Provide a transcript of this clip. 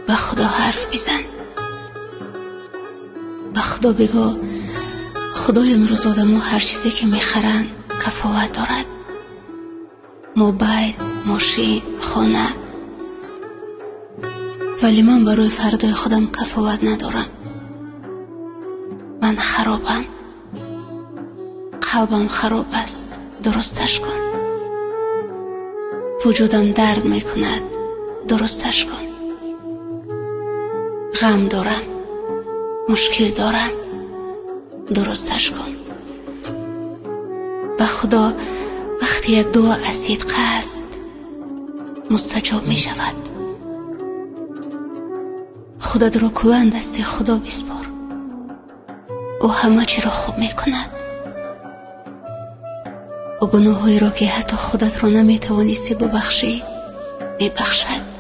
به خدا حرف بزن. به خدا بگو خدا امروز آدمو هر چیزی که میخرن کفالت دارد. موبایل، ماشین، خانه. ولی من برای فردای خودم کفالت ندارم. من خرابم، قلبم خراب است، درستش کن. وجودم درد میکند، درستش کن. غم دارم، مشکل دارم، درستش کن. به خدا وقتی یک دعا از صدق است مستجاب می شود. خودت را کلاه دست خدا بسپار. او همه چی را خوب می کند. او گناهایی را که حتی خودت را نمی توانستی ببخشی می بخشد.